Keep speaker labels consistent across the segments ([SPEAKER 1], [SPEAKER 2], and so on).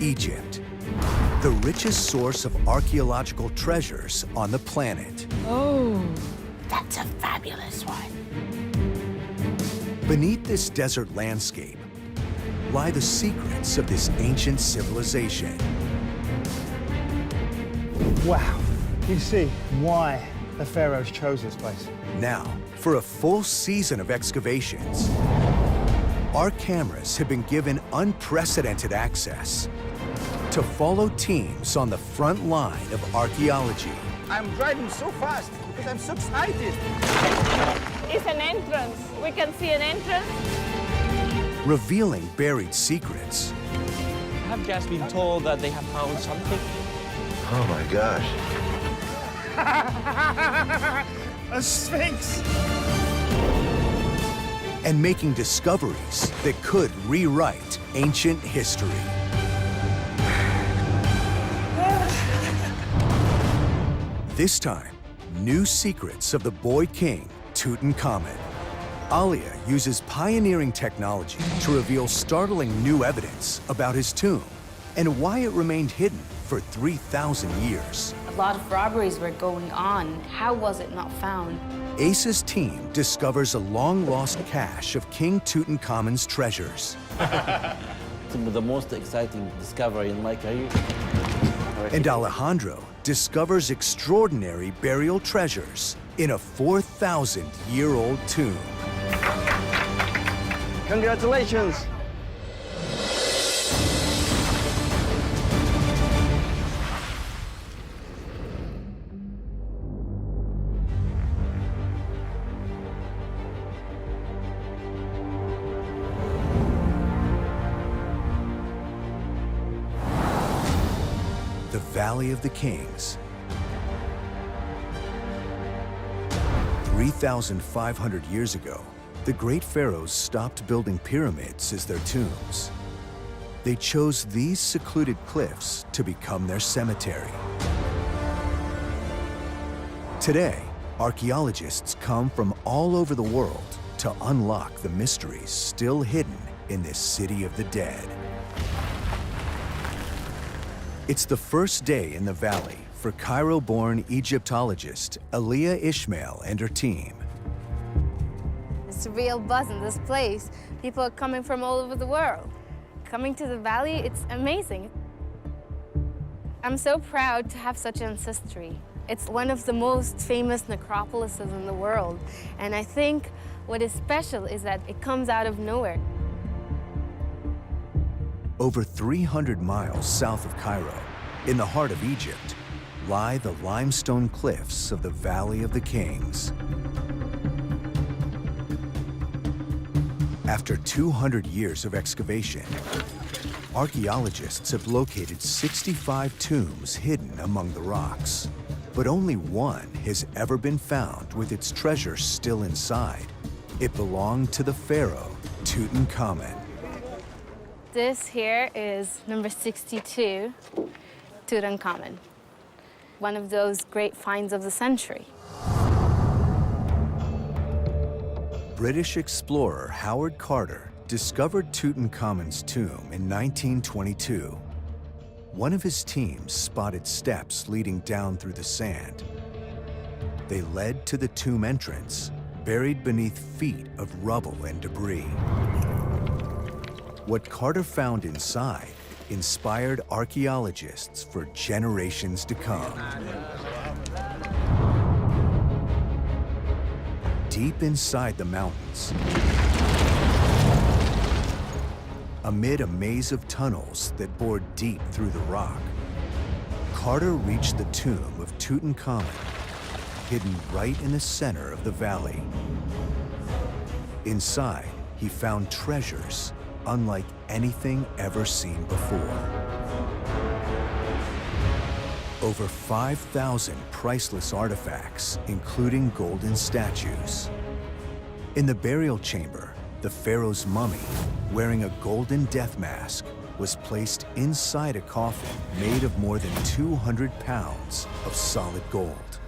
[SPEAKER 1] Egypt, the richest source of archaeological treasures on the planet.
[SPEAKER 2] Oh.
[SPEAKER 3] That's a fabulous one.
[SPEAKER 1] Beneath this desert landscape lie the secrets of this ancient civilization.
[SPEAKER 4] Wow, you see why the pharaohs chose this place.
[SPEAKER 1] Now, for a full season of excavations, our cameras have been given unprecedented access to follow teams on the front line of archaeology.
[SPEAKER 5] I'm driving so fast because I'm so excited.
[SPEAKER 2] It's an entrance. We can see an entrance.
[SPEAKER 1] Revealing buried secrets.
[SPEAKER 6] I have just been told that they have found something.
[SPEAKER 7] Oh my gosh.
[SPEAKER 4] A sphinx!
[SPEAKER 1] And making discoveries that could rewrite ancient history. This time, new secrets of the boy king, Tutankhamun. Alia uses pioneering technology to reveal startling new evidence about his tomb and why it remained hidden for 3,000 years.
[SPEAKER 3] A lot of robberies were going on. How was it not found?
[SPEAKER 1] Ace's team discovers a long-lost cache of King Tutankhamun's treasures.
[SPEAKER 6] The most exciting discovery in my career.
[SPEAKER 1] And Alejandro discovers extraordinary burial treasures in a 4,000-year-old tomb.
[SPEAKER 4] Congratulations!
[SPEAKER 1] The Valley of the Kings. 3,500 years ago, the great pharaohs stopped building pyramids as their tombs. They chose these secluded cliffs to become their cemetery. Today, archaeologists come from all over the world to unlock the mysteries still hidden in this city of the dead. It's the first day in the valley for Cairo-born Egyptologist Aliyah Ishmael and her team.
[SPEAKER 8] It's a real buzz in this place. People are coming from all over the world. Coming to the valley, it's amazing. I'm so proud to have such ancestry. It's one of the most famous necropolises in the world. And I think what is special is that it comes out of nowhere.
[SPEAKER 1] Over 300 miles south of Cairo, in the heart of Egypt, lie the limestone cliffs of the Valley of the Kings. After 200 years of excavation, archaeologists have located 65 tombs hidden among the rocks. But only one has ever been found with its treasure still inside. It belonged to the pharaoh, Tutankhamun.
[SPEAKER 8] This here is number 62, Tutankhamun. One of those great finds of the century.
[SPEAKER 1] British explorer Howard Carter discovered Tutankhamun's tomb in 1922. One of his teams spotted steps leading down through the sand. They led to the tomb entrance, buried beneath feet of rubble and debris. What Carter found inside inspired archaeologists for generations to come. Deep inside the mountains, amid a maze of tunnels that bored deep through the rock, Carter reached the tomb of Tutankhamun, hidden right in the center of the valley. Inside, he found treasures unlike anything ever seen before. Over 5,000 priceless artifacts, including golden statues. In the burial chamber, the pharaoh's mummy, wearing a golden death mask, was placed inside a coffin made of more than 200 pounds of solid gold.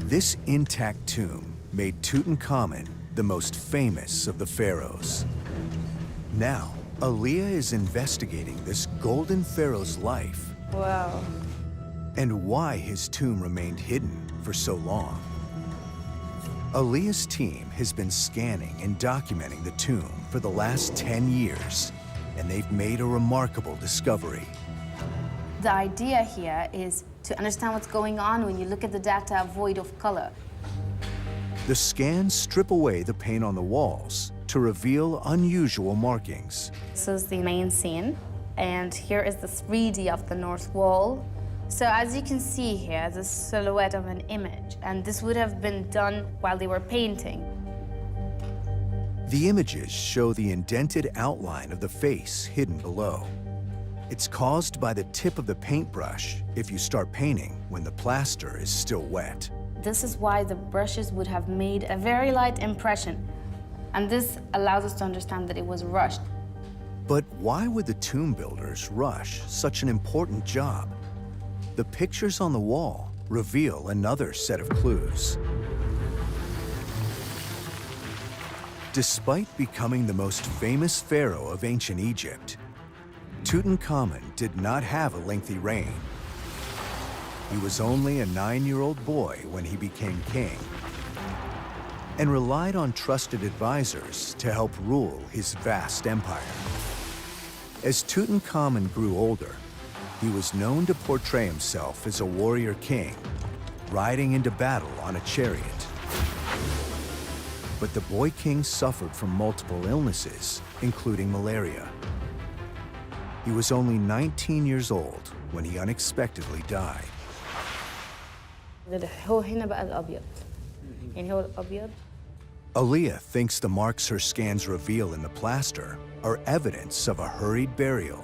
[SPEAKER 1] This intact tomb made Tutankhamun the most famous of the pharaohs. Now, Aaliyah is investigating this golden pharaoh's life
[SPEAKER 2] Wow.
[SPEAKER 1] and why his tomb remained hidden for so long. Aaliyah's team has been scanning and documenting the tomb for the last 10 years, and they've made a remarkable discovery.
[SPEAKER 3] The idea here is to understand what's going on when you look at the data void of color.
[SPEAKER 1] The scans strip away the paint on the walls to reveal unusual markings.
[SPEAKER 3] This is the main scene, and here is the 3D of the north wall. So as you can see here, the silhouette of an image, and this would have been done while they were painting.
[SPEAKER 1] The images show the indented outline of the face hidden below. It's caused by the tip of the paintbrush if you start painting when the plaster is still wet.
[SPEAKER 3] This is why the brushes would have made a very light impression, and this allows us to understand that it was rushed.
[SPEAKER 1] But why would the tomb builders rush such an important job? The pictures on the wall reveal another set of clues. Despite becoming the most famous pharaoh of ancient Egypt, Tutankhamun did not have a lengthy reign. He was only a 9-year-old boy when he became king and relied on trusted advisors to help rule his vast empire. As Tutankhamun grew older, he was known to portray himself as a warrior king, riding into battle on a chariot. But the boy king suffered from multiple illnesses, including malaria. He was only 19 years old when he unexpectedly died.
[SPEAKER 2] هو هنا بقى الأبيض. يعني هو الأبيض.
[SPEAKER 1] Aaliyah thinks the marks her scans reveal in the plaster are evidence of a hurried burial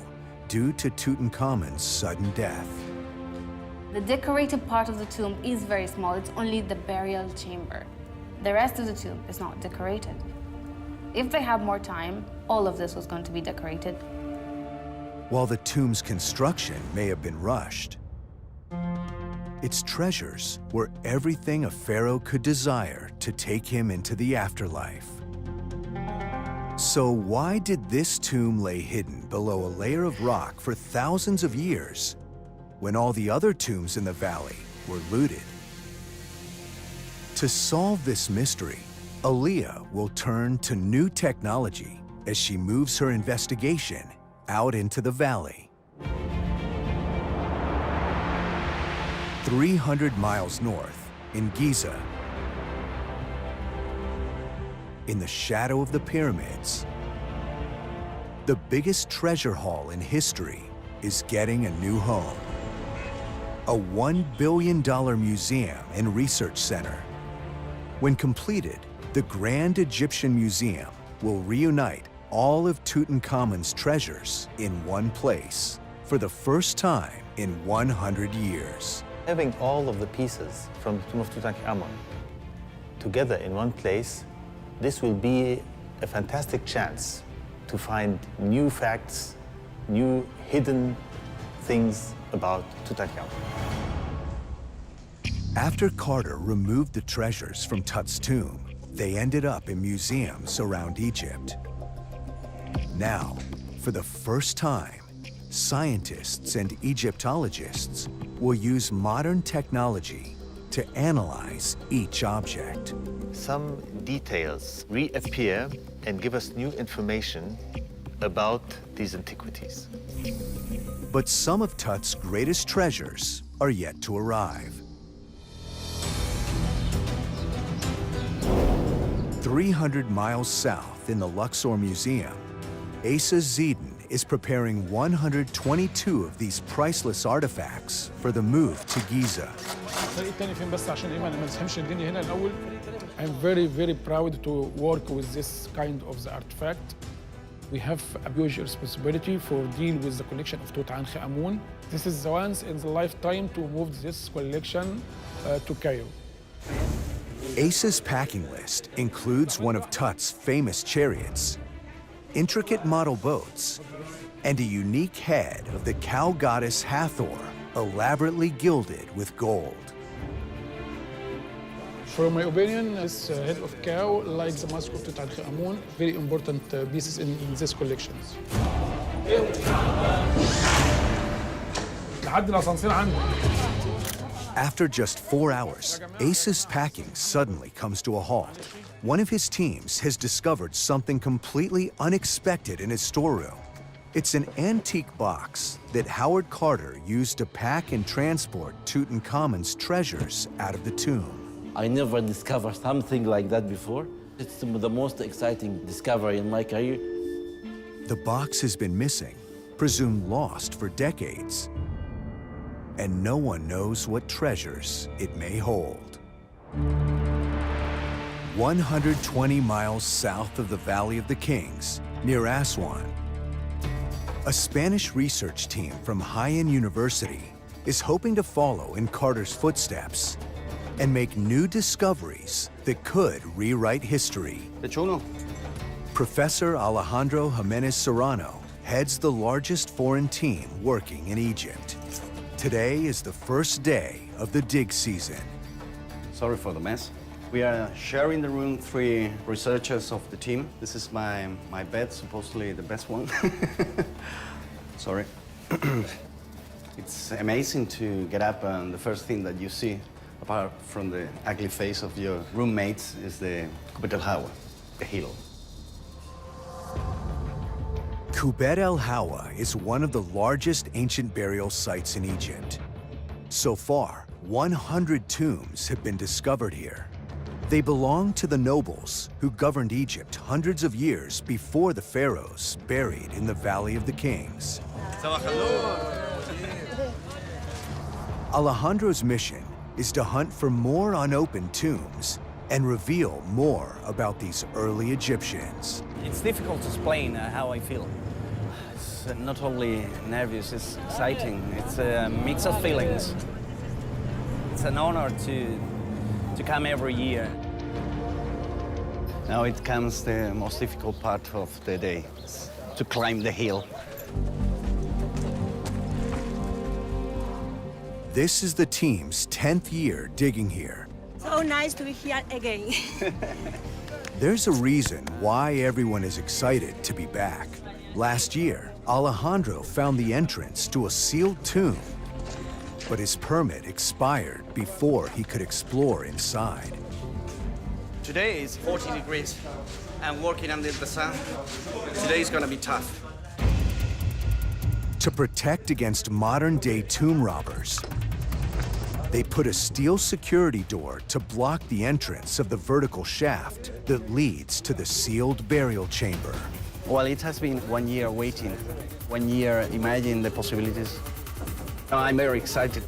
[SPEAKER 1] due to Tutankhamun's sudden death.
[SPEAKER 3] The decorated part of the tomb is very small. It's only the burial chamber. The rest of the tomb is not decorated. If they had more time, all of this was going to be decorated.
[SPEAKER 1] While the tomb's construction may have been rushed, its treasures were everything a pharaoh could desire to take him into the afterlife. So why did this tomb lay hidden below a layer of rock for thousands of years when all the other tombs in the valley were looted? To solve this mystery, Aaliyah will turn to new technology as she moves her investigation out into the valley. 300 miles north, in Giza, in the shadow of the pyramids, the biggest treasure haul in history is getting a new home. A $1 billion museum and research center. When completed, the Grand Egyptian Museum will reunite all of Tutankhamun's treasures in one place for the first time in 100 years.
[SPEAKER 9] Having all of the pieces from the tomb of Tutankhamun together in one place, this will be a fantastic chance to find new facts, new hidden things about Tutankhamun.
[SPEAKER 1] After Carter removed the treasures from Tut's tomb, they ended up in museums around Egypt. Now, for the first time, scientists and Egyptologists will use modern technology to analyze each object.
[SPEAKER 9] Some details reappear and give us new information about these antiquities.
[SPEAKER 1] But some of Tut's greatest treasures are yet to arrive. 300 miles south in the Luxor Museum, Asa Zedin is preparing 122 of these priceless artifacts for the move to Giza.
[SPEAKER 10] I'm very, very proud to work with this kind of the artifact. We have a huge responsibility for deal with the collection of Tutankhamun. This is the once in the lifetime to move this collection to Cairo.
[SPEAKER 1] Asa's packing list includes one of Tut's famous chariots, intricate model boats, and a unique head of the cow goddess Hathor, elaborately gilded with gold.
[SPEAKER 10] From my opinion, this head of cow, like the mask of Tutankhamun, very important pieces in this collection. لحد الأسانسير عندي.
[SPEAKER 1] After just 4 hours, Ace's packing suddenly comes to a halt. One of his teams has discovered something completely unexpected in his storeroom. It's an antique box that Howard Carter used to pack and transport Tutankhamun's treasures out of the tomb.
[SPEAKER 6] I never discovered something like that before. It's the most exciting discovery in my career.
[SPEAKER 1] The box has been missing, presumed lost for decades, and no one knows what treasures it may hold. 120 miles south of the Valley of the Kings, near Aswan, a Spanish research team from Haiyan University is hoping to follow in Carter's footsteps and make new discoveries that could rewrite history. Professor Alejandro Jimenez Serrano heads the largest foreign team working in Egypt. Today is the first day of the dig season.
[SPEAKER 11] Sorry for the mess. We are sharing the room, 3 researchers of the team. This is my bed, supposedly the best one. Sorry. It's amazing to get up and the first thing that you see, apart from the ugly face of your roommates, is the Kubet el Hawa, the hill.
[SPEAKER 1] Kubet el Hawa is one of the largest ancient burial sites in Egypt. So far, 100 tombs have been discovered here. They belong to the nobles who governed Egypt hundreds of years before the pharaohs buried in the Valley of the Kings. Alejandro's mission is to hunt for more unopened tombs and reveal more about these early Egyptians.
[SPEAKER 5] It's difficult to explain how I feel. It's not only nervous, it's exciting. It's a mix of feelings. It's an honor to come every year.
[SPEAKER 11] Now it comes the most difficult part of the day, to climb the hill.
[SPEAKER 1] This is the team's 10th year digging here.
[SPEAKER 12] So nice to be here again.
[SPEAKER 1] There's a reason why everyone is excited to be back. Last year, Alejandro found the entrance to a sealed tomb, but his permit expired before he could explore inside.
[SPEAKER 5] Today is 40 degrees. I'm working under the sun. Today is gonna be tough.
[SPEAKER 1] To protect against modern-day tomb robbers, they put a steel security door to block the entrance of the vertical shaft that leads to the sealed burial chamber.
[SPEAKER 11] Well, it has been 1 year waiting. 1 year imagining the possibilities. I'm very excited.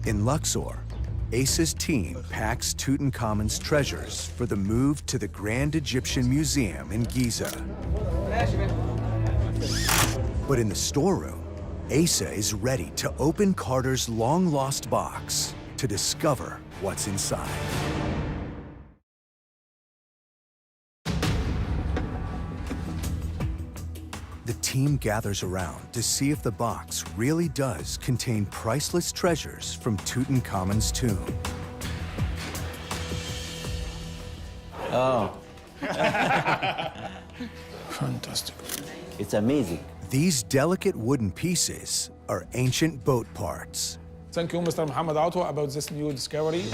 [SPEAKER 1] In Luxor, Ace's team packs Tutankhamun's treasures for the move to the Grand Egyptian Museum in Giza. But in the storeroom, Asa is ready to open Carter's long-lost box to discover what's inside. The team gathers around to see if the box really does contain priceless treasures from Tutankhamun's tomb.
[SPEAKER 6] Oh,
[SPEAKER 10] Fantastic.
[SPEAKER 6] it's amazing.
[SPEAKER 1] These delicate wooden pieces are ancient boat parts.
[SPEAKER 10] Thank you, Mr. Muhammad Atwa, about this new discovery.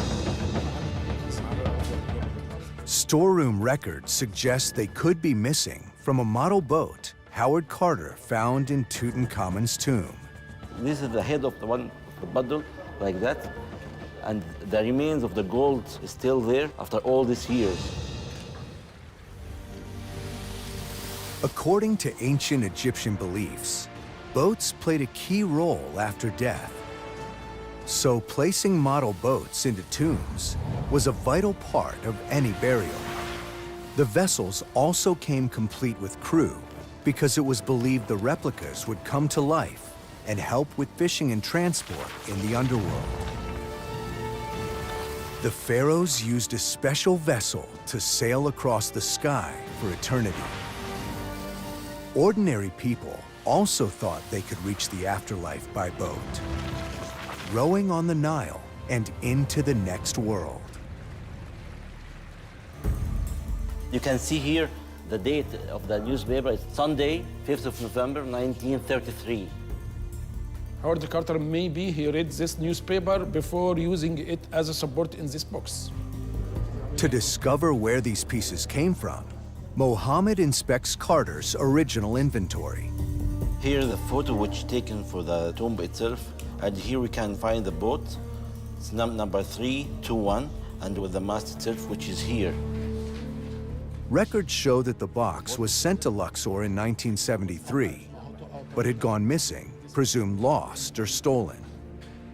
[SPEAKER 1] Storeroom records suggest they could be missing from a model boat Howard Carter found in Tutankhamun's tomb.
[SPEAKER 6] This is the head of the bundle, like that. And the remains of the gold is still there after all these years.
[SPEAKER 1] According to ancient Egyptian beliefs, boats played a key role after death. So placing model boats into tombs was a vital part of any burial. The vessels also came complete with crew because it was believed the replicas would come to life and help with fishing and transport in the underworld. The pharaohs used a special vessel to sail across the sky for eternity. ordinary people also thought they could reach the afterlife by boat, rowing on the Nile and into the next world.
[SPEAKER 6] You can see here the date of the newspaper. It's Sunday, 5th of November, 1933.
[SPEAKER 10] Howard Carter, maybe he read this newspaper before using it as a support in this box.
[SPEAKER 1] To discover where these pieces came from, Mohammed inspects Carter's original inventory.
[SPEAKER 6] Here the photo which taken for the tomb itself, and here we can find the boat. It's number 321, and with the mast itself, which is here.
[SPEAKER 1] Records show that the box was sent to Luxor in 1973, but had gone missing, presumed lost or stolen.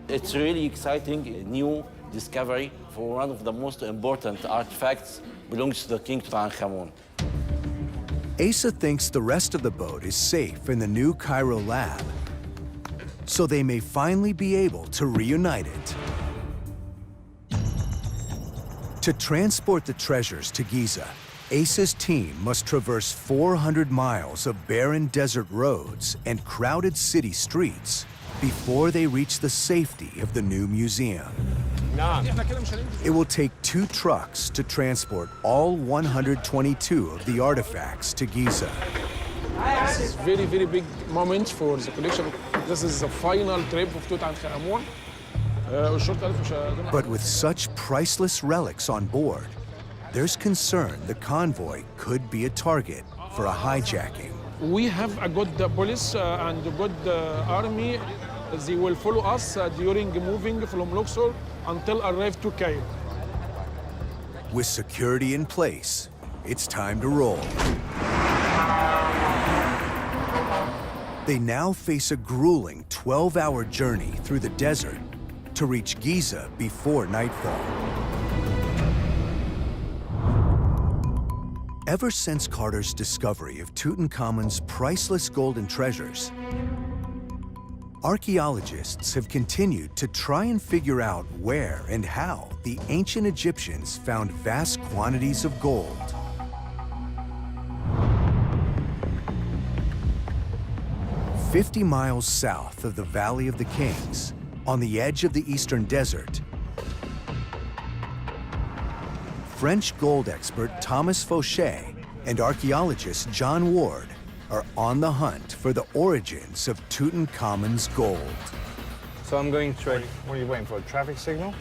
[SPEAKER 6] It's really exciting, a new discovery for one of the most important artifacts belongs to the King Tutankhamun.
[SPEAKER 1] Asa thinks the rest of the boat is safe in the new Cairo lab, so they may finally be able to reunite it. To transport the treasures to Giza, Asa's team must traverse 400 miles of barren desert roads and crowded city streets before they reach the safety of the new museum. It will take 2 trucks to transport all 122 of the artifacts to Giza.
[SPEAKER 10] It's a very, very big moment for the collection. This is the final trip of Tutankhamun.
[SPEAKER 1] But with such priceless relics on board, there's concern the convoy could be a target for a hijacking.
[SPEAKER 10] We have a good police and a good army. They will follow us during moving from Luxor until arrive to Cairo.
[SPEAKER 1] With security in place, it's time to roll. They now face a grueling 12-hour journey through the desert to reach Giza before nightfall. Ever since Carter's discovery of Tutankhamun's priceless golden treasures, archaeologists have continued to try and figure out where and how the ancient Egyptians found vast quantities of gold. "50 miles south of the Valley of the Kings, on the edge of the Eastern Desert, French gold expert Thomas Fauché and archaeologist John Ward are on the hunt for the origins of Tutankhamun's gold.
[SPEAKER 4] So I'm going straight. What are you waiting for, a traffic signal?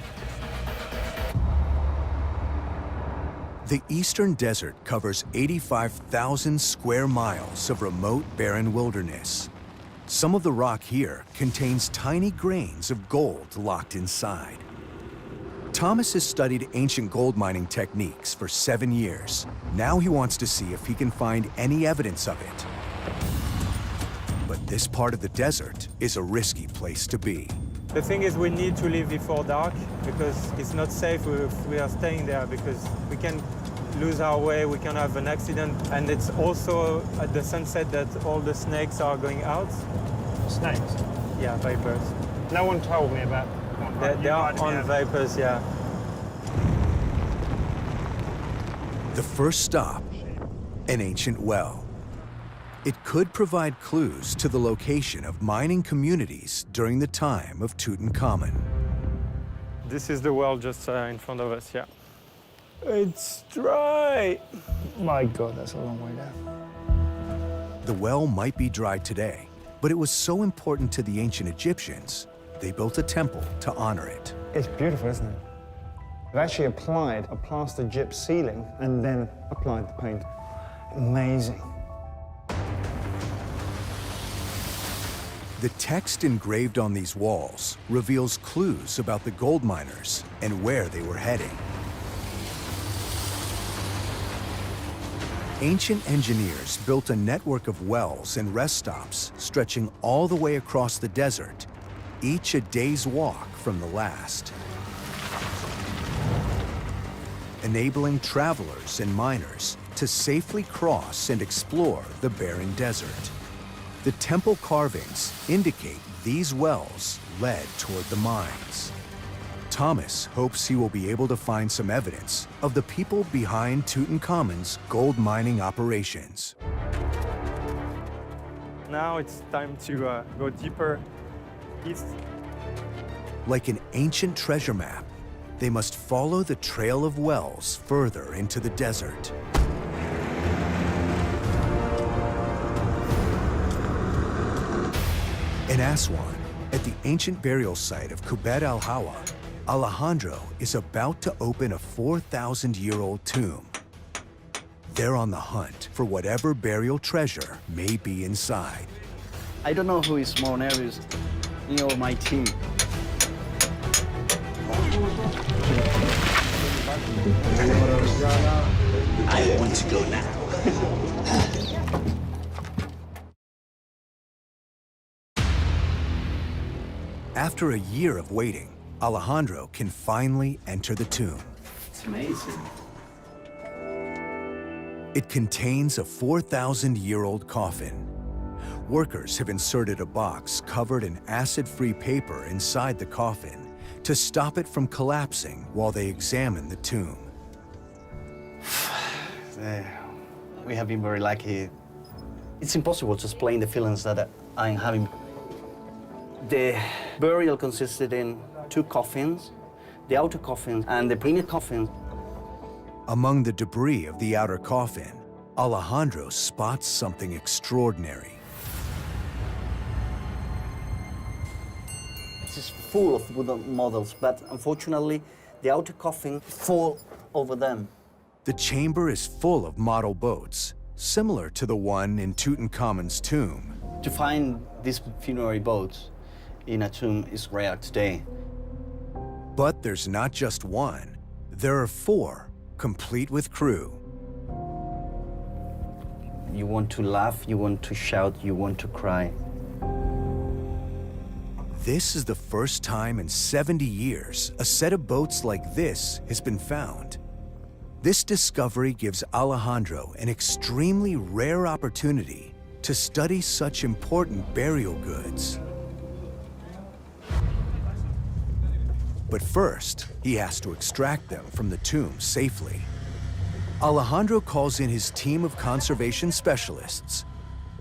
[SPEAKER 1] The Eastern Desert covers 85,000 square miles of remote, barren wilderness. Some of the rock here contains tiny grains of gold locked inside. Thomas has studied ancient gold mining techniques for 7 years. Now he wants to see if he can find any evidence of it. But this part of the desert is a risky place to be.
[SPEAKER 13] The thing is, we need to leave before dark because it's not safe if we are staying there, because we can lose our way, we can have an accident, and it's also at the sunset that all the snakes are going out.
[SPEAKER 4] Snakes?
[SPEAKER 13] Yeah, vipers.
[SPEAKER 4] No one told me about.
[SPEAKER 13] They are on vipers, yeah.
[SPEAKER 1] The first stop, an ancient well. It could provide clues to the location of mining communities during the time of Tutankhamun.
[SPEAKER 13] This is the well just in front of us, yeah. It's dry.
[SPEAKER 4] My God, that's a long way down.
[SPEAKER 1] The well might be dry today, but it was so important to the ancient Egyptians, they built a temple to honor it.
[SPEAKER 4] It's beautiful, isn't it? They've actually applied a plaster gyp ceiling and then applied the paint. Amazing.
[SPEAKER 1] The text engraved on these walls reveals clues about the gold miners and where they were heading. Ancient engineers built a network of wells and rest stops stretching all the way across the desert, each a day's walk from the last, enabling travelers and miners to safely cross and explore the barren desert. The temple carvings indicate these wells led toward the mines. Thomas hopes he will be able to find some evidence of the people behind Tutankhamun's gold mining operations.
[SPEAKER 13] Now it's time to go deeper east.
[SPEAKER 1] Like an ancient treasure map, they must follow the trail of wells further into the desert. In Aswan, at the ancient burial site of Kubet al-Hawa, Alejandro is about to open a 4,000-year-old tomb. They're on the hunt for whatever burial treasure may be inside.
[SPEAKER 11] I don't know who is more nervous, me or my team.
[SPEAKER 5] I want to go now.
[SPEAKER 1] After a year of waiting, Alejandro can finally enter the tomb.
[SPEAKER 5] It's amazing.
[SPEAKER 1] It contains a 4,000-year-old coffin. Workers have inserted a box covered in acid-free paper inside the coffin to stop it from collapsing while they examine the tomb.
[SPEAKER 11] We have been very lucky. It's impossible to explain the feelings that I'm having. The burial consisted in 2 coffins, the outer coffin and the inner coffin.
[SPEAKER 1] Among the debris of the outer coffin, Alejandro spots something extraordinary.
[SPEAKER 11] It is full of wooden models, but unfortunately, the outer coffin fall over them.
[SPEAKER 1] The chamber is full of model boats, similar to the one in Tutankhamun's tomb.
[SPEAKER 11] To find these funerary boats in a tomb is rare today.
[SPEAKER 1] But there's not just one. There are 4, complete with crew.
[SPEAKER 11] You want to laugh, you want to shout, you want to cry.
[SPEAKER 1] This is the first time in 70 years a set of boats like this has been found. This discovery gives Alejandro an extremely rare opportunity to study such important burial goods. But first, he has to extract them from the tomb safely. Alejandro calls in his team of conservation specialists,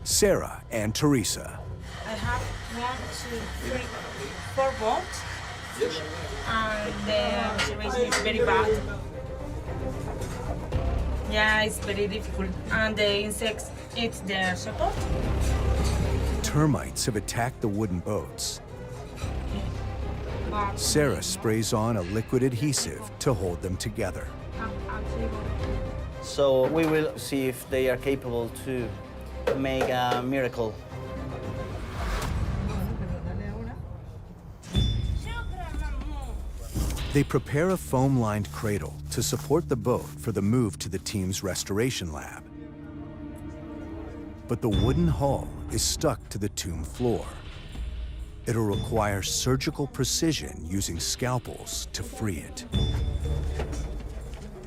[SPEAKER 1] Sarah and Teresa.
[SPEAKER 12] I have 1, 2, 3, 4 boats, and the observation is very bad. Yeah, it's very difficult, and the insects eat their support.
[SPEAKER 1] Termites have attacked the wooden boats. Sarah sprays on a liquid adhesive to hold them together.
[SPEAKER 11] So we will see if they are capable to make a miracle.
[SPEAKER 1] They prepare a foam-lined cradle to support the boat for the move to the team's restoration lab. But the wooden hull is stuck to the tomb floor. It'll require surgical precision using scalpels to free it.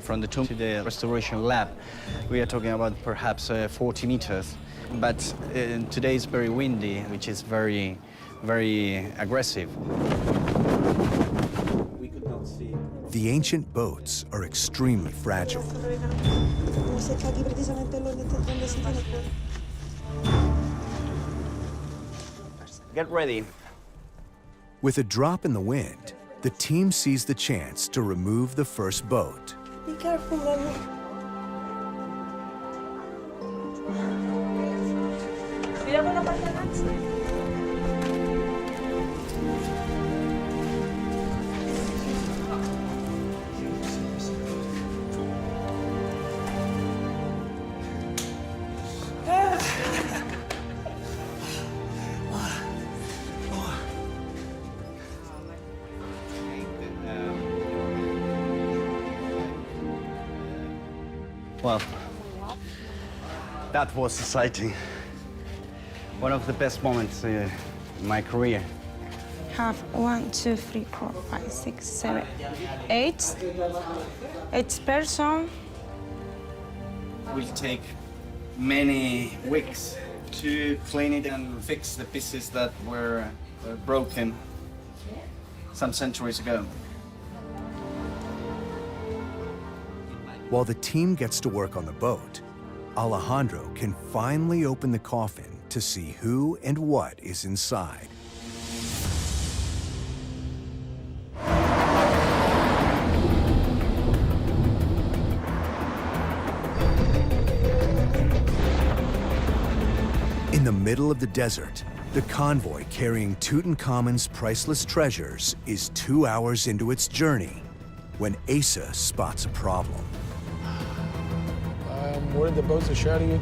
[SPEAKER 11] From the tomb to the restoration lab, we are talking about perhaps 40 meters. But today is very windy, which is very, very aggressive. We could not see.
[SPEAKER 1] The ancient boats are extremely fragile.
[SPEAKER 11] Get ready.
[SPEAKER 1] With a drop in the wind, the team sees the chance to remove the first boat.
[SPEAKER 12] Be careful, Mama. Cuidado con la parte de adelante.
[SPEAKER 11] Well, that was exciting. One of the best moments in my career.
[SPEAKER 12] Have 1, 2, 3, 4, 5, 6, 7, 8. 8 person.
[SPEAKER 11] Will take many weeks to clean it and fix the pieces that were broken some centuries ago.
[SPEAKER 1] While the team gets to work on the boat, Alejandro can finally open the coffin to see who and what is inside. In the middle of the desert, the convoy carrying Tutankhamun's priceless treasures is 2 hours into its journey when Asa spots a problem.
[SPEAKER 10] I'm worried about the chariot.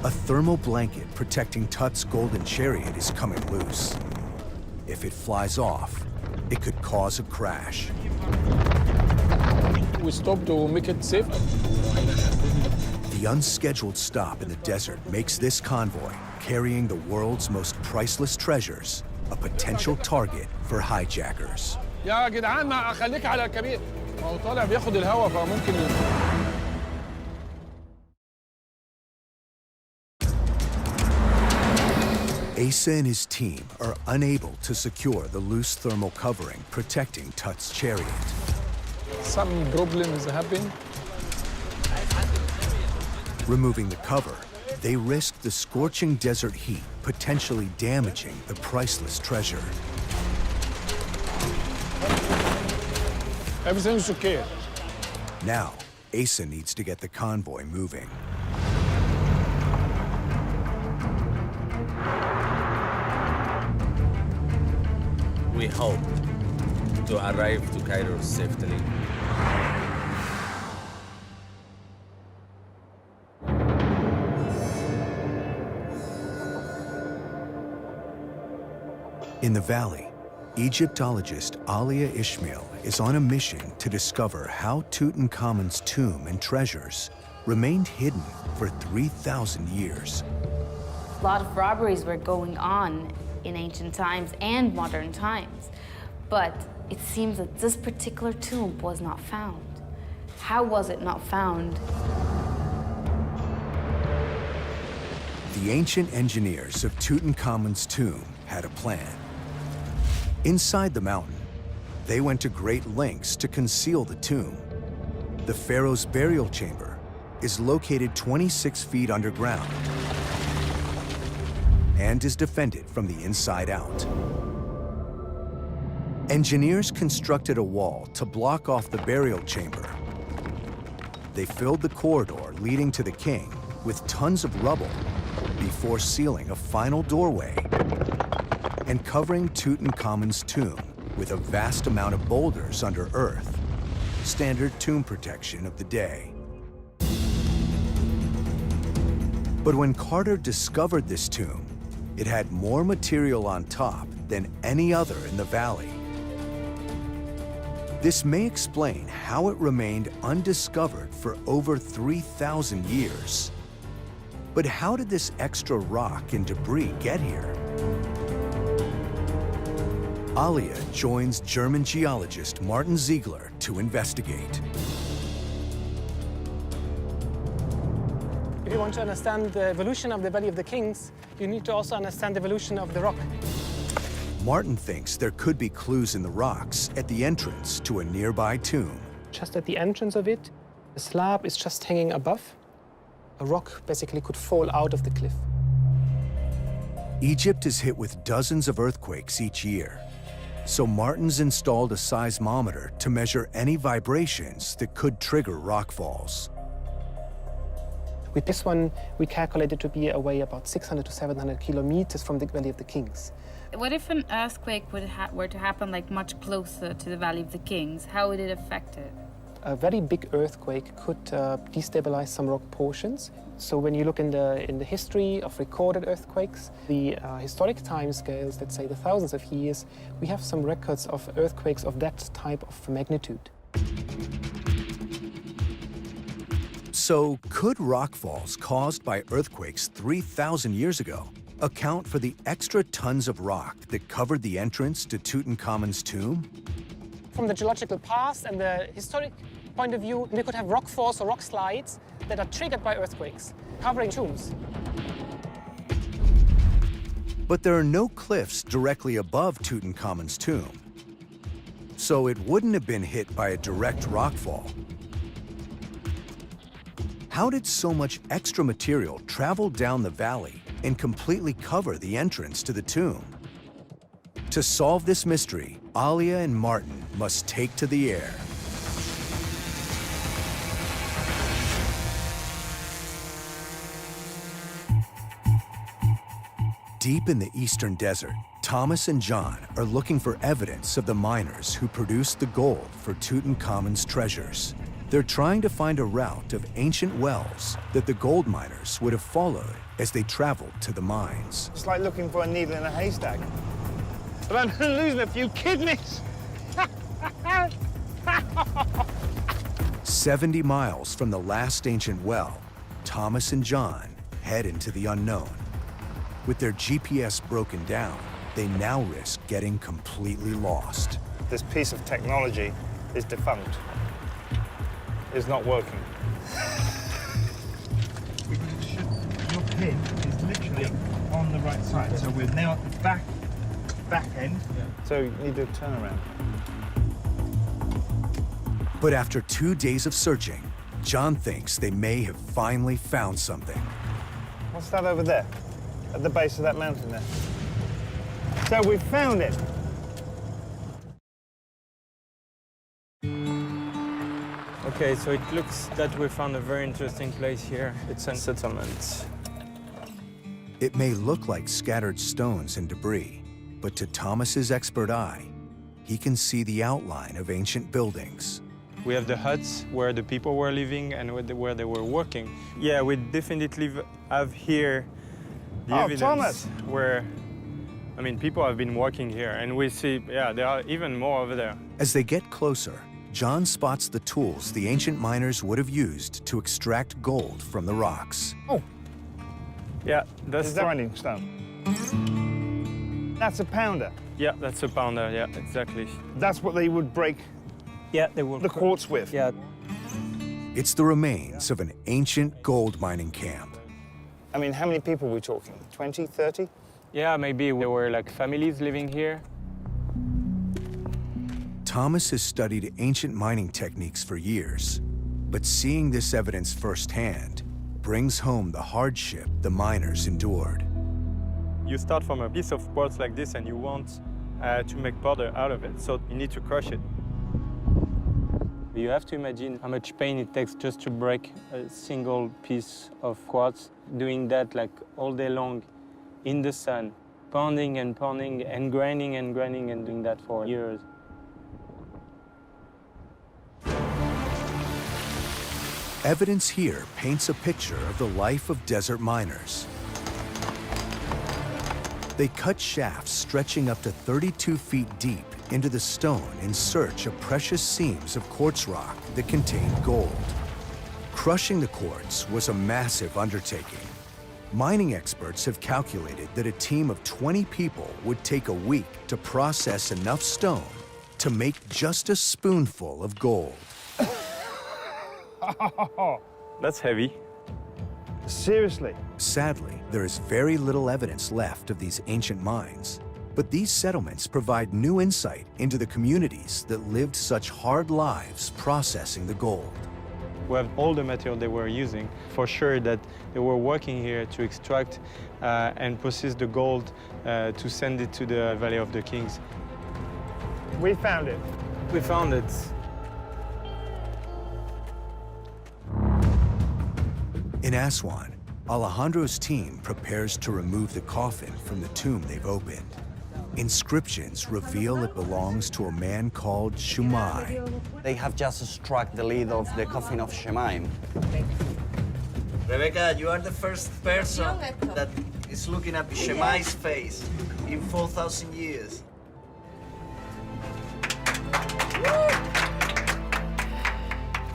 [SPEAKER 1] A thermal blanket protecting Tut's golden chariot is coming loose. If it flies off, it could cause a crash.
[SPEAKER 10] We stop to make it safe.
[SPEAKER 1] The unscheduled stop in the desert makes this convoy, carrying the world's most priceless treasures, a potential target for hijackers.
[SPEAKER 10] يا جدعان ما خليك على الكبير. ما هو طالع بياخد الهواء فممكن
[SPEAKER 1] Asa and his team are unable to secure the loose thermal covering protecting Tut's chariot.
[SPEAKER 10] some problems happen.
[SPEAKER 1] Removing the cover, they risk the scorching desert heat potentially damaging the priceless treasure.
[SPEAKER 10] Everything's okay.
[SPEAKER 1] Now, Asa needs to get the convoy moving.
[SPEAKER 14] We hope to arrive to Cairo safely.
[SPEAKER 1] In the valley, Egyptologist Alia Ismail is on a mission to discover how Tutankhamun's tomb and treasures remained hidden for 3,000 years.
[SPEAKER 3] A lot of robberies were going on in ancient times and modern times, but it seems that this particular tomb was not found. How was it not found?
[SPEAKER 1] The ancient engineers of Tutankhamun's tomb had a plan. Inside the mountain, they went to great lengths to conceal the tomb. The pharaoh's burial chamber is located 26 feet underground and is defended from the inside out. Engineers constructed a wall to block off the burial chamber. They filled the corridor leading to the king with tons of rubble before sealing a final doorway and covering Tutankhamun's tomb with a vast amount of boulders under earth, standard tomb protection of the day. But when Carter discovered this tomb, it had more material on top than any other in the valley. This may explain how it remained undiscovered for over 3,000 years. But how did this extra rock and debris get here? Alia joins German geologist Martin Ziegler to investigate.
[SPEAKER 15] If you want to understand the evolution of the Valley of the Kings, you need to also understand the evolution of the rock.
[SPEAKER 1] Martin thinks there could be clues in the rocks at the entrance to a nearby tomb.
[SPEAKER 15] Just at the entrance of it, the slab is just hanging above. A rock basically could fall out of the cliff.
[SPEAKER 1] Egypt is hit with dozens of earthquakes each year. So Martin's installed a seismometer to measure any vibrations that could trigger rockfalls.
[SPEAKER 15] With this one, we calculated to be away about 600 to 700 kilometers from the Valley of the Kings.
[SPEAKER 3] What if an earthquake were to happen like much closer to the Valley of the Kings? How would it affect it?
[SPEAKER 15] A very big earthquake could destabilize some rock portions. So when you look in the history of recorded earthquakes, the historic timescales, let's say the thousands of years, we have some records of earthquakes of that type of magnitude.
[SPEAKER 1] So could rockfalls caused by earthquakes 3,000 years ago account for the extra tons of rock that covered the entrance to Tutankhamun's tomb?
[SPEAKER 15] From the geological past and the historic point of view, we could have rock falls or rock slides that are triggered by earthquakes, covering tombs.
[SPEAKER 1] But there are no cliffs directly above Tutankhamun's tomb. So it wouldn't have been hit by a direct rockfall. How did so much extra material travel down the valley and completely cover the entrance to the tomb? To solve this mystery, Alia and Martin must take to the air. Deep in the eastern desert, Thomas and John are looking for evidence of the miners who produced the gold for Tutankhamun's treasures. They're trying to find a route of ancient wells that the gold miners would have followed as they traveled to the mines.
[SPEAKER 4] It's like looking for a needle in a haystack. But I'm losing a few kidneys.
[SPEAKER 1] 70 miles from the last ancient well, Thomas and John head into the unknown. With their GPS broken down, they now risk getting completely lost.
[SPEAKER 4] This piece of technology is defunct. It's not working. Your pin is literally on the right side, so we're now at the back end. So you need to turn around.
[SPEAKER 1] But after 2 days of searching, John thinks they may have finally found something.
[SPEAKER 4] What's that over there? At the base of that mountain there. So we found it.
[SPEAKER 13] Okay, so it looks that we found a very interesting place here. It's a settlement.
[SPEAKER 1] It may look like scattered stones and debris, but to Thomas's expert eye, he can see the outline of ancient buildings.
[SPEAKER 13] We have the huts where the people were living and where they were working. Yeah, we definitely have here the evidence
[SPEAKER 4] Thomas!
[SPEAKER 13] where, I mean, people have been working here, and we see, yeah, there are even more over there.
[SPEAKER 1] As they get closer, John spots the tools the ancient miners would have used to extract gold from the rocks.
[SPEAKER 4] Oh,
[SPEAKER 13] yeah, that's
[SPEAKER 4] the grinding stone. That's a pounder.
[SPEAKER 13] Yeah, that's a pounder. Yeah, exactly.
[SPEAKER 4] That's what they would break.
[SPEAKER 13] Yeah, they will.
[SPEAKER 4] The quartz with.
[SPEAKER 13] Yeah.
[SPEAKER 1] It's the remains of an ancient gold mining camp.
[SPEAKER 4] I mean, how many people are we talking? 20, 30?
[SPEAKER 13] Yeah, maybe there were like families living here.
[SPEAKER 1] Thomas has studied ancient mining techniques for years, but seeing this evidence firsthand brings home the hardship the miners endured.
[SPEAKER 13] You start from a piece of quartz like this and you want to make powder out of it, so you need to crush it. You have to imagine how much pain it takes just to break a single piece of quartz, doing that like all day long in the sun, pounding and grinding and doing that for years.
[SPEAKER 1] Evidence here paints a picture of the life of desert miners. They cut shafts stretching up to 32 feet deep into the stone in search of precious seams of quartz rock that contained gold. Crushing the quartz was a massive undertaking. Mining experts have calculated that a team of 20 people would take a week to process enough stone to make just a spoonful of gold.
[SPEAKER 13] That's heavy.
[SPEAKER 4] Seriously?
[SPEAKER 1] Sadly, there is very little evidence left of these ancient mines. But these settlements provide new insight into the communities that lived such hard lives processing the gold.
[SPEAKER 13] We have all the material they were using. For sure that they were working here to extract and process the gold to send it to the Valley of the Kings.
[SPEAKER 4] We found it.
[SPEAKER 13] We found it.
[SPEAKER 1] In Aswan, Alejandro's team prepares to remove the coffin from the tomb they've opened. Inscriptions reveal it belongs to a man called Shumai.
[SPEAKER 11] They have just struck the lid of the coffin of Shemaim. Rebecca, you are the first person that is looking at Shemai's face in 4,000 years.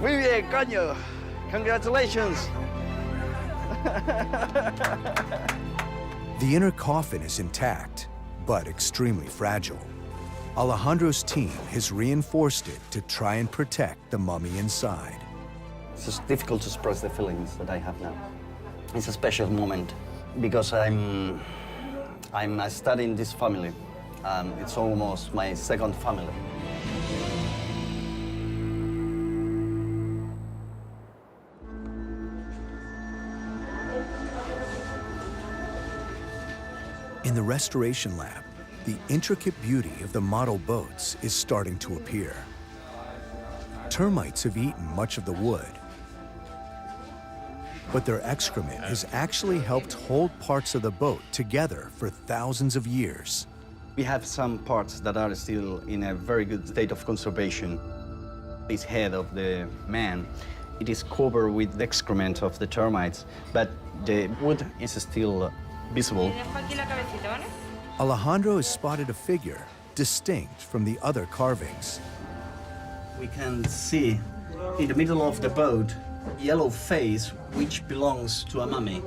[SPEAKER 11] Muy bien, coño. Congratulations.
[SPEAKER 1] The inner coffin is intact, but extremely fragile. Alejandro's team has reinforced it to try and protect the mummy inside.
[SPEAKER 11] It's just difficult to express the feelings that I have now. It's a special moment because I'm studying this family. It's almost my second family.
[SPEAKER 1] In the restoration lab, the intricate beauty of the model boats is starting to appear. Termites have eaten much of the wood, but their excrement has actually helped hold parts of the boat together for thousands of years.
[SPEAKER 11] We have some parts that are still in a very good state of conservation. This head of the man, it is covered with the excrement of the termites, but the wood is still visible.
[SPEAKER 1] Alejandro has spotted a figure distinct from the other carvings.
[SPEAKER 11] We can see in the middle of the boat yellow face, which belongs to a mummy,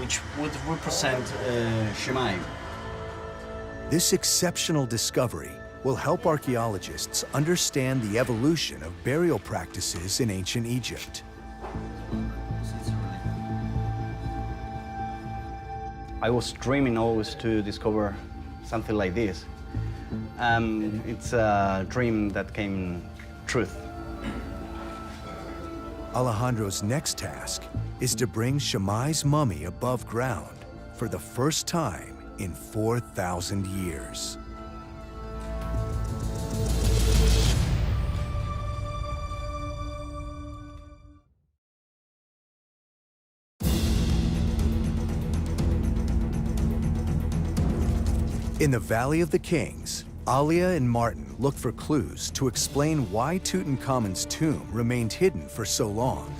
[SPEAKER 11] which would represent Shemai.
[SPEAKER 1] This exceptional discovery will help archaeologists understand the evolution of burial practices in ancient Egypt.
[SPEAKER 11] I was dreaming always to discover something like this. It's a dream that came truth.
[SPEAKER 1] Alejandro's next task is to bring Shemai's mummy above ground for the first time in 4,000 years. In the Valley of the Kings, Alia and Martin look for clues to explain why Tutankhamun's tomb remained hidden for so long.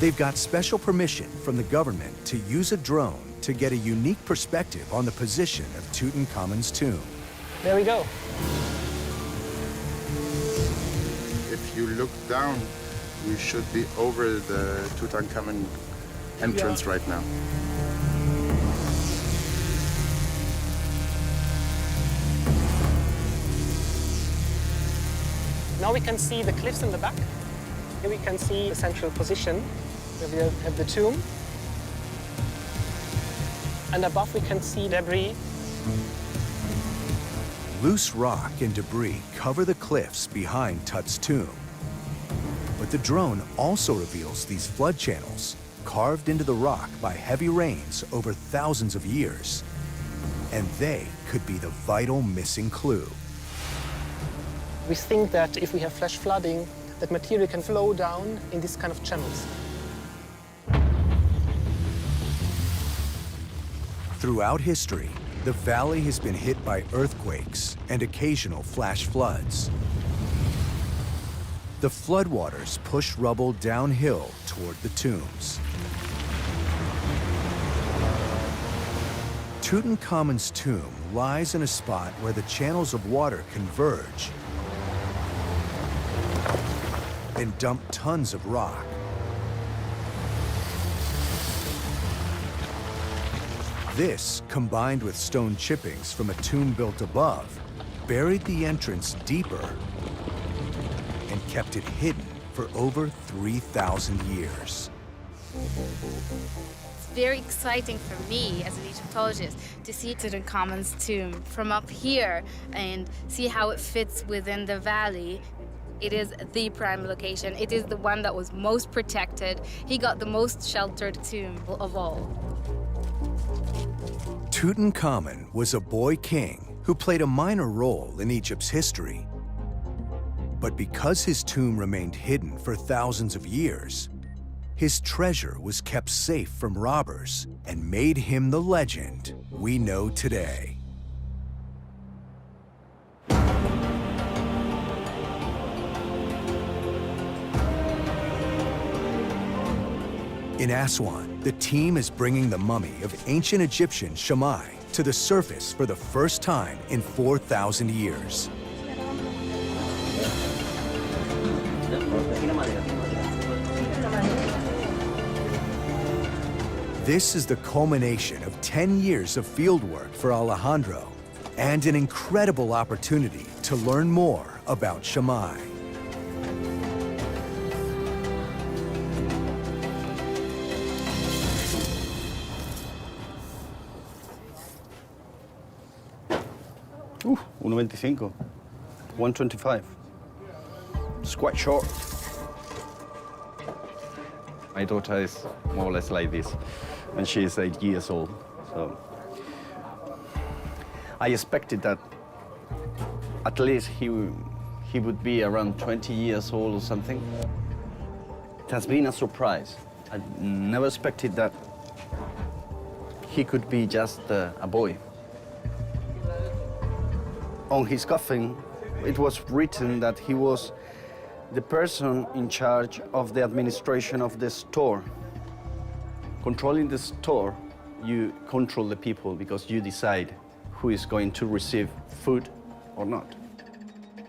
[SPEAKER 1] They've got special permission from the government to use a drone to get a unique perspective on the position of Tutankhamun's tomb.
[SPEAKER 15] There we go.
[SPEAKER 16] If you look down, we should be over the Tutankhamun entrance right now.
[SPEAKER 15] Now we can see the cliffs in the back. Here we can see the central position where we have the tomb. And above we can see debris.
[SPEAKER 1] Loose rock and debris cover the cliffs behind Tut's tomb. But the drone also reveals these flood channels carved into the rock by heavy rains over thousands of years. And they could be the vital missing clue.
[SPEAKER 15] We think that if we have flash flooding, that material can flow down in these kind of channels.
[SPEAKER 1] Throughout history, the valley has been hit by earthquakes and occasional flash floods. The floodwaters push rubble downhill toward the tombs. Tutankhamun's tomb lies in a spot where the channels of water converge and dump tons of rock. This, combined with stone chippings from a tomb built above, buried the entrance deeper and kept it hidden for over 3,000 years.
[SPEAKER 8] It's very exciting for me as an Egyptologist to see Tutankhamun's tomb from up here and see how it fits within the valley. It is the prime location. It is the one that was most protected. He got the most sheltered tomb of all.
[SPEAKER 1] Tutankhamun was a boy king who played a minor role in Egypt's history. But because his tomb remained hidden for thousands of years, his treasure was kept safe from robbers and made him the legend we know today. In Aswan, the team is bringing the mummy of ancient Egyptian Shemai to the surface for the first time in 4,000 years. This is the culmination of 10 years of fieldwork for Alejandro and an incredible opportunity to learn more about Shemai.
[SPEAKER 11] 1.25, 1.25. It's quite short. My daughter is more or less like this. and she is 8 years old. So I expected that at least he would be around 20 years old or something. It has been a surprise. I never expected that he could be just a boy. On his coffin, it was written that he was the person in charge of the administration of the store. Controlling the store, you control the people because you decide who is going to receive food or not.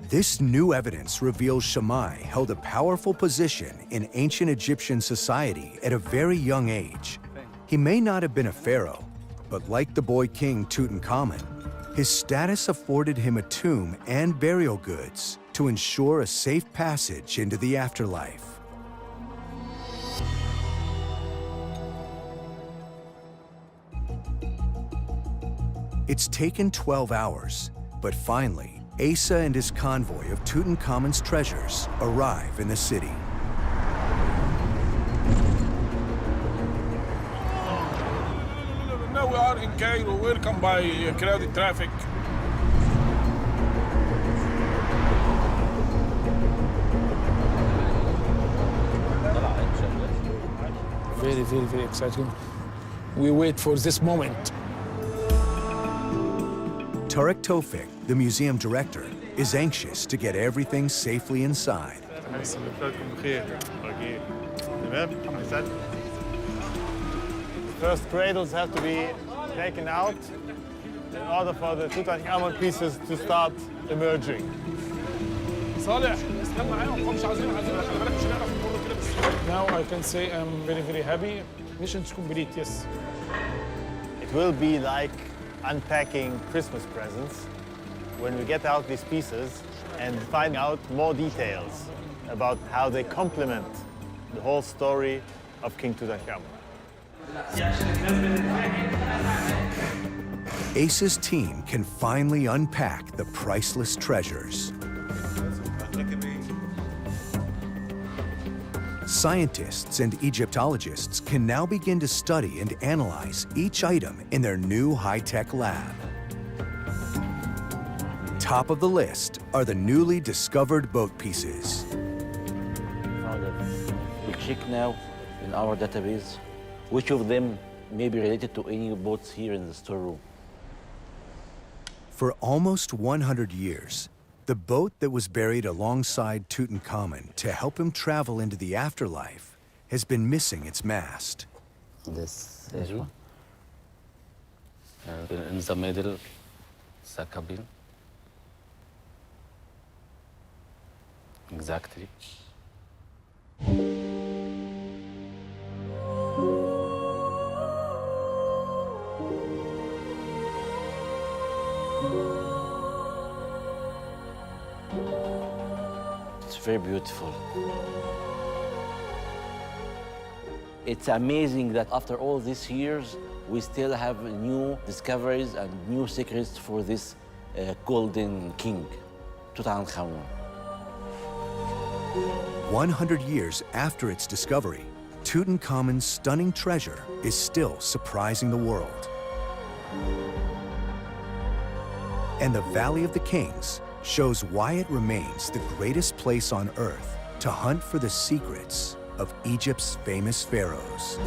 [SPEAKER 1] This new evidence reveals Shammai held a powerful position in ancient Egyptian society at a very young age. He may not have been a pharaoh, but like the boy king Tutankhamun, his status afforded him a tomb and burial goods to ensure a safe passage into the afterlife. It's taken 12 hours, but finally, Asa and his convoy of Tutankhamun's treasures arrive in the city.
[SPEAKER 10] Now we are in Cairo, welcome by crowded traffic. Very, very, very exciting. We wait for this moment.
[SPEAKER 1] Tarek Tofik, the museum director, is anxious to get everything safely inside.
[SPEAKER 9] First cradles have to be taken out in order for the Tutankhamun pieces to start emerging.
[SPEAKER 10] Now I can say I'm very, very happy. Mission's complete, yes.
[SPEAKER 9] It will be like unpacking Christmas presents when we get out these pieces and find out more details about how they complement the whole story of King Tutankhamun.
[SPEAKER 1] Asa's team can finally unpack the priceless treasures. Scientists and Egyptologists can now begin to study and analyze each item in their new high-tech lab. Top of the list are the newly discovered boat pieces.
[SPEAKER 6] We check now in our database which of them may be related to any boats here in the storeroom.
[SPEAKER 1] For almost 100 years, the boat that was buried alongside Tutankhamun to help him travel into the afterlife has been missing its mast.
[SPEAKER 14] This one. And in the middle, the cabin. Exactly.
[SPEAKER 6] It's very beautiful. It's amazing that after all these years, we still have new discoveries and new secrets for this golden king, Tutankhamun.
[SPEAKER 1] 100 years after its discovery, Tutankhamun's stunning treasure is still surprising the world. And the Valley of the Kings shows why it remains the greatest place on earth to hunt for the secrets of Egypt's famous pharaohs.